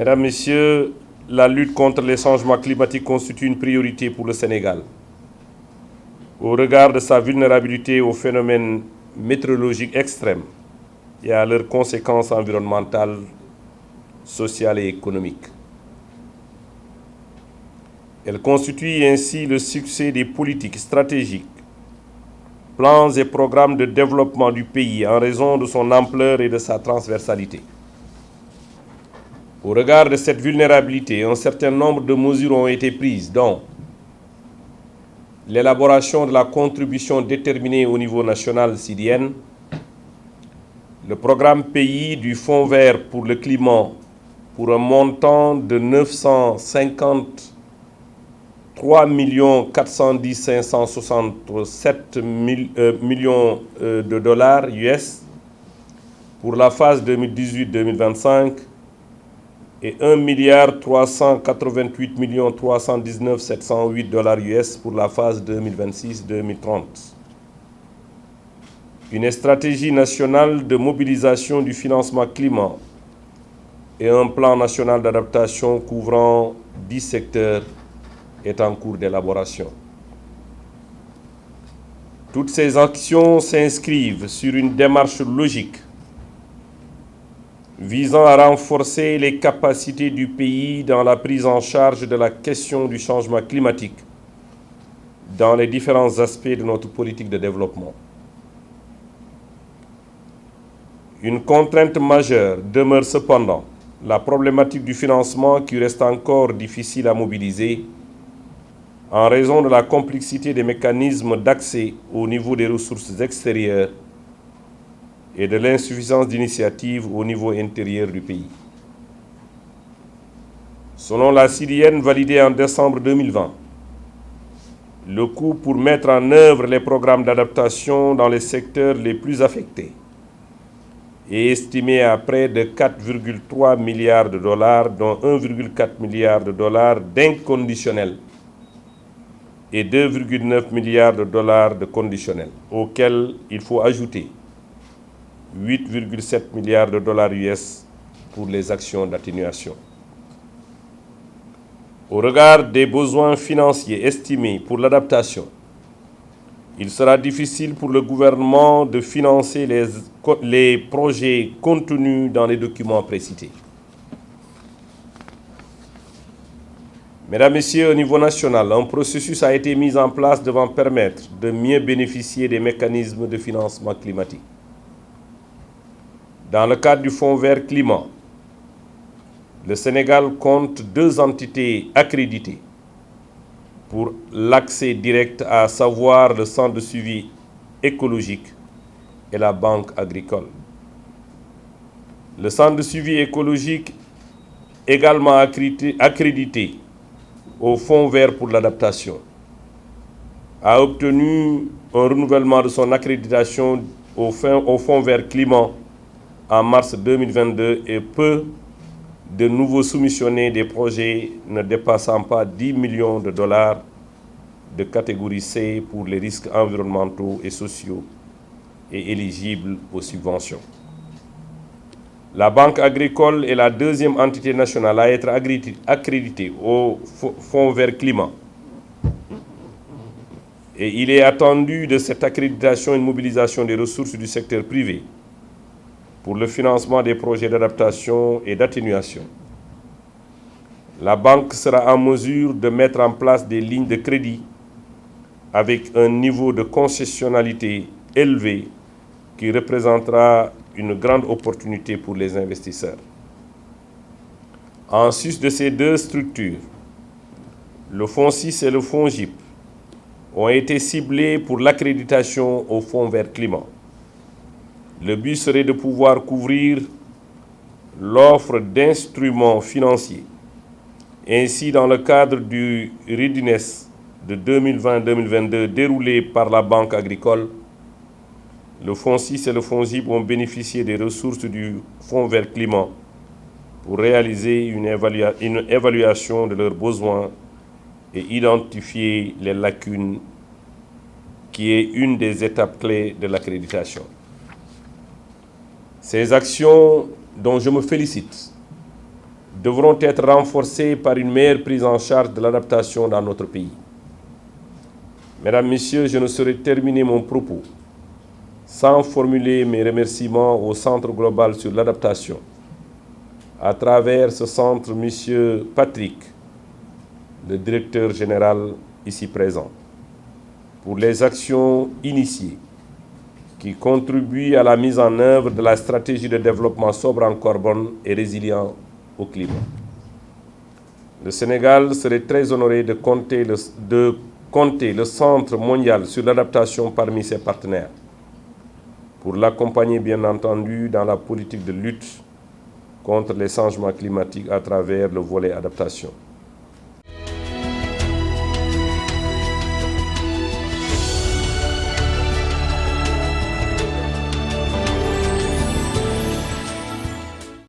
Mesdames, Messieurs, la lutte contre les changements climatiques constitue une priorité pour le Sénégal. Au regard de sa vulnérabilité aux phénomènes météorologiques extrêmes et à leurs conséquences environnementales, sociales et économiques. Elle constitue ainsi le succès des politiques stratégiques, plans et programmes de développement du pays en raison de son ampleur et de sa transversalité. Au regard de cette vulnérabilité, un certain nombre de mesures ont été prises, dont l'élaboration de la contribution déterminée au niveau national syrienne, le programme pays du Fonds vert pour le climat pour un montant de 953 410 567 millions de dollars US pour la phase 2018-2025 et 1 388 319 708 dollars US pour la phase 2026-2030. Une stratégie nationale de mobilisation du financement climat et un plan national d'adaptation couvrant 10 secteurs est en cours d'élaboration. Toutes ces actions s'inscrivent sur une démarche logique visant à renforcer les capacités du pays dans la prise en charge de la question du changement climatique dans les différents aspects de notre politique de développement. Une contrainte majeure demeure cependant la problématique du financement qui reste encore difficile à mobiliser en raison de la complexité des mécanismes d'accès au niveau des ressources extérieures et de l'insuffisance d'initiatives au niveau intérieur du pays. Selon la syrienne validée en décembre 2020, le coût pour mettre en œuvre les programmes d'adaptation dans les secteurs les plus affectés est estimé à près de 4,3 milliards de dollars, dont 1,4 milliard de dollars d'inconditionnels et 2,9 milliards de dollars de conditionnels, auxquels il faut ajouter 8,7 milliards de dollars US pour les actions d'atténuation. Au regard des besoins financiers estimés pour l'adaptation, il sera difficile pour le gouvernement de financer les projets contenus dans les documents précités. Mesdames, Messieurs, au niveau national, un processus a été mis en place devant permettre de mieux bénéficier des mécanismes de financement climatique. Dans le cadre du Fonds vert climat, le Sénégal compte 2 entités accréditées pour l'accès direct, à savoir le Centre de suivi écologique et la Banque agricole. Le Centre de suivi écologique, également accrédité au Fonds vert pour l'adaptation, a obtenu un renouvellement de son accréditation au Fonds vert climat en mars 2022 et peu de nouveaux soumissionnés des projets ne dépassant pas 10 millions de dollars de catégorie C pour les risques environnementaux et sociaux et éligibles aux subventions. La Banque agricole est la 2e entité nationale à être accréditée au Fonds vert climat. Et il est attendu de cette accréditation une mobilisation des ressources du secteur privé pour le financement des projets d'adaptation et d'atténuation. La banque sera en mesure de mettre en place des lignes de crédit avec un niveau de concessionnalité élevé qui représentera une grande opportunité pour les investisseurs. En sus de ces 2 structures, le FONSIS et le FONGIP ont été ciblés pour l'accréditation au Fonds vert climat. Le but serait de pouvoir couvrir l'offre d'instruments financiers. Ainsi, dans le cadre du Readiness de 2020-2022 déroulé par la Banque agricole, le FONSIS et le FONGIP ont bénéficié des ressources du Fonds vert climat pour réaliser une évaluation de leurs besoins et identifier les lacunes, qui est une des étapes clés de devront être renforcées par une meilleure prise en charge de l'adaptation dans notre pays. Mesdames, Messieurs, je ne saurais terminer mon propos sans formuler mes remerciements au Centre global sur l'adaptation. À travers ce centre, M. Patrick, le directeur général ici présent, pour les actions initiées qui contribuent à la mise en œuvre de la stratégie de développement sobre en carbone et résilient au climat. Le Sénégal serait très honoré de compter le Centre mondial sur l'adaptation parmi ses partenaires, pour l'accompagner bien entendu dans la politique de lutte contre les changements climatiques à travers le volet adaptation.